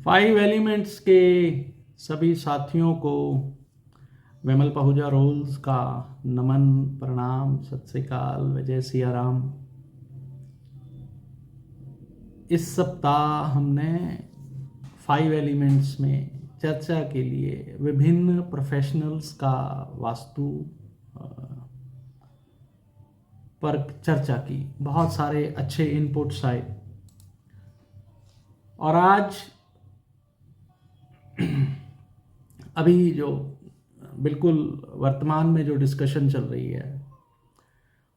Five elements के सभी साथियों को विमल पहुजा रोल्स का नमन, प्रणाम, सत श्री अकाल, विजय सिया राम। इस सप्ताह हमने फाइव एलिमेंट्स में चर्चा के लिए विभिन्न प्रोफेशनल्स का वास्तु पर चर्चा की। बहुत सारे अच्छे इनपुट्स आए और आज अभी जो बिल्कुल वर्तमान में जो डिस्कशन चल रही है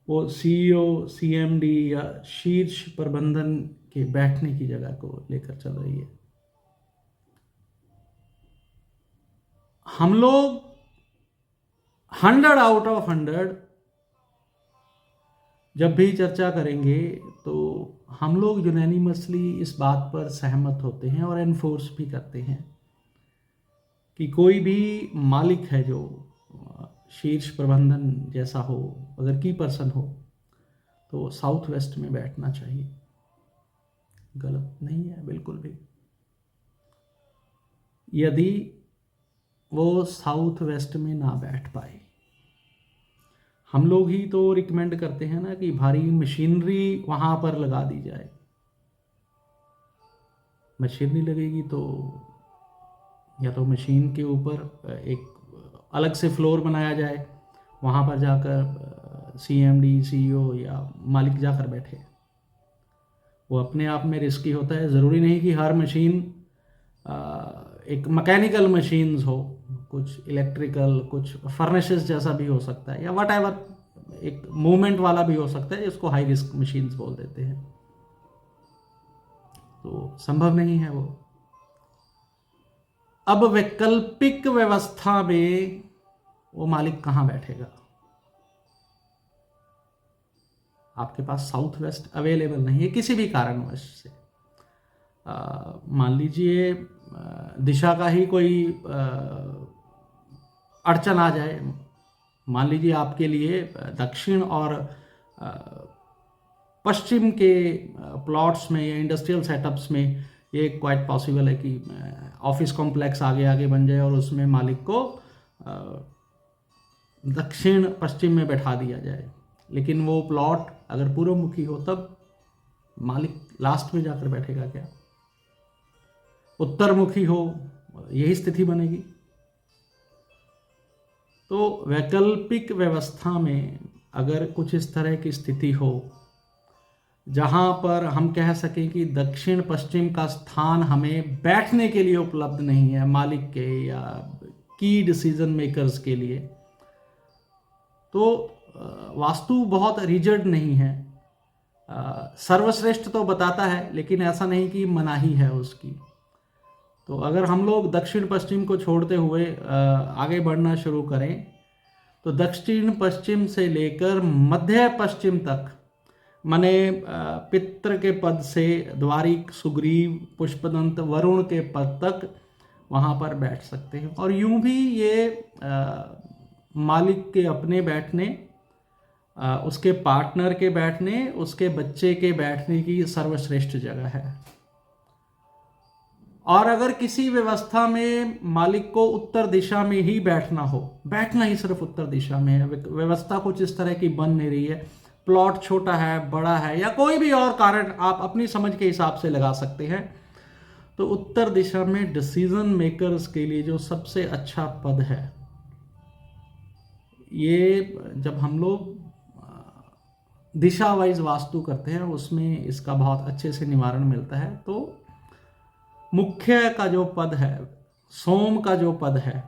वो सीईओ, सीएमडी या शीर्ष प्रबंधन के बैठने की जगह को लेकर चल रही है। हम लोग 100 आउट ऑफ 100 जब भी चर्चा करेंगे तो हम लोग यूनानिमसली इस बात पर सहमत होते हैं और एनफोर्स भी करते हैं कि कोई भी मालिक है जो शीर्ष प्रबंधन जैसा हो, अगर की पर्सन हो तो साउथ वेस्ट में बैठना चाहिए। गलत नहीं है बिल्कुल भी। यदि वो साउथ वेस्ट में ना बैठ पाए, हम लोग ही तो रिकमेंड करते हैं ना कि भारी मशीनरी वहां पर लगा दी जाए। मशीनरी लगेगी तो या तो मशीन के ऊपर एक अलग से फ्लोर बनाया जाए, वहाँ पर जाकर सीएमडी, सीईओ या मालिक जाकर बैठे। वो अपने आप में रिस्की होता है। ज़रूरी नहीं कि हर मशीन एक मैकेनिकल मशीन्स हो, कुछ इलेक्ट्रिकल, कुछ फर्नेसेस जैसा भी हो सकता है या वट एवर, एक मूवमेंट वाला भी हो सकता है जिसको हाई रिस्क मशीन्स बोल देते हैं। तो संभव नहीं है वो। अब वैकल्पिक व्यवस्था में वो मालिक कहाँ बैठेगा? आपके पास साउथ वेस्ट अवेलेबल नहीं है किसी भी कारणवश से। मान लीजिए दिशा का ही कोई अड़चन आ जाए। मान लीजिए आपके लिए दक्षिण और पश्चिम के प्लॉट्स में या इंडस्ट्रियल सेटअप्स में ये क्वाइट पॉसिबल है कि ऑफिस कॉम्प्लेक्स आगे आगे बन जाए और उसमें मालिक को दक्षिण पश्चिम में बैठा दिया जाए। लेकिन वो प्लॉट अगर पूर्वमुखी हो तब मालिक लास्ट में जाकर बैठेगा क्या? उत्तरमुखी हो, यही स्थिति बनेगी। तो वैकल्पिक व्यवस्था में अगर कुछ इस तरह की स्थिति हो जहां पर हम कह सकें कि दक्षिण पश्चिम का स्थान हमें बैठने के लिए उपलब्ध नहीं है मालिक के या की डिसीजन मेकर्स के लिए, तो वास्तु बहुत रिजिड नहीं है। सर्वश्रेष्ठ तो बताता है लेकिन ऐसा नहीं कि मनाही है उसकी। तो अगर हम लोग दक्षिण पश्चिम को छोड़ते हुए आगे बढ़ना शुरू करें तो दक्षिण पश्चिम से लेकर मध्य पश्चिम तक, माने पितृ के पद से द्वारिक, सुग्रीव, पुष्पदंत, वरुण के पद तक वहाँ पर बैठ सकते हैं। और यूं भी ये मालिक के अपने बैठने, उसके पार्टनर के बैठने, उसके बच्चे के बैठने की सर्वश्रेष्ठ जगह है। और अगर किसी व्यवस्था में मालिक को उत्तर दिशा में ही बैठना हो, बैठना ही सिर्फ उत्तर दिशा में है, व्यवस्था कुछ इस तरह की बन नहीं रही है, प्लॉट छोटा है, बड़ा है या कोई भी और कारण आप अपनी समझ के हिसाब से लगा सकते हैं, तो उत्तर दिशा में डिसीजन मेकर्स के लिए जो सबसे अच्छा पद है, ये जब हम लोग दिशा वाइज वास्तु करते हैं उसमें इसका बहुत अच्छे से निवारण मिलता है। तो मुख्य का जो पद है, सोम का जो पद है,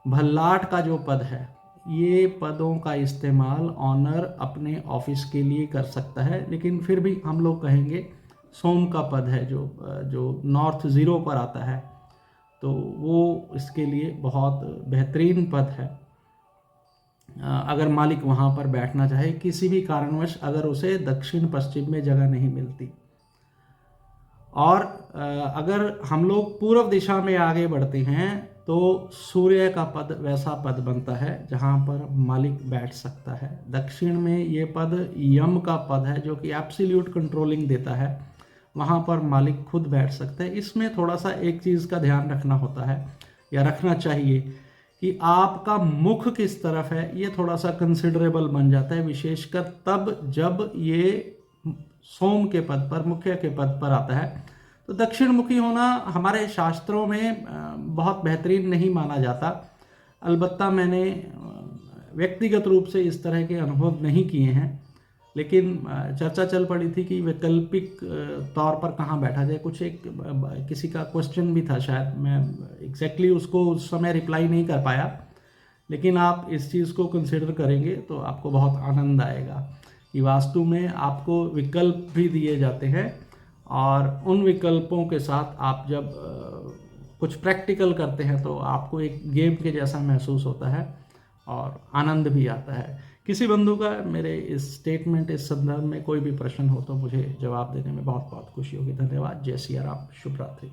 भल्लाट का जो पद है, ये पदों का इस्तेमाल ऑनर अपने ऑफिस के लिए कर सकता है। लेकिन फिर भी हम लोग कहेंगे सोम का पद है जो नॉर्थ 0 पर आता है, तो वो इसके लिए बहुत बेहतरीन पद है। अगर मालिक वहाँ पर बैठना चाहे किसी भी कारणवश, अगर उसे दक्षिण पश्चिम में जगह नहीं मिलती। और अगर हम लोग पूर्व दिशा में आगे बढ़ते हैं तो सूर्य का पद वैसा पद बनता है जहाँ पर मालिक बैठ सकता है। दक्षिण में ये पद यम का पद है जो कि एब्सोल्यूट कंट्रोलिंग देता है। वहाँ पर मालिक खुद बैठ सकते हैं। इसमें थोड़ा सा एक चीज़ का ध्यान रखना होता है या रखना चाहिए कि आपका मुख किस तरफ है, ये थोड़ा सा कंसिडरेबल बन जाता है, विशेषकर तब जब ये सोम के पद पर, मुख्य के पद पर आता है। तो दक्षिण मुखी होना हमारे शास्त्रों में बहुत बेहतरीन नहीं माना जाता। अलबत्ता मैंने व्यक्तिगत रूप से इस तरह के अनुभव नहीं किए हैं, लेकिन चर्चा चल पड़ी थी कि वैकल्पिक तौर पर कहाँ बैठा जाए। कुछ एक किसी का क्वेश्चन भी था, शायद मैं एग्जैक्टली उसको उस समय रिप्लाई नहीं कर पाया, लेकिन आप इस चीज़ को कंसिडर करेंगे तो आपको बहुत आनंद आएगा कि वास्तु में आपको विकल्प भी दिए जाते हैं और उन विकल्पों के साथ आप जब कुछ प्रैक्टिकल करते हैं तो आपको एक गेम के जैसा महसूस होता है और आनंद भी आता है। किसी बंधु का मेरे इस स्टेटमेंट, इस संदर्भ में कोई भी प्रश्न हो तो मुझे जवाब देने में बहुत बहुत खुशी होगी। धन्यवाद। जय सिया राम। शुभ रात्रि।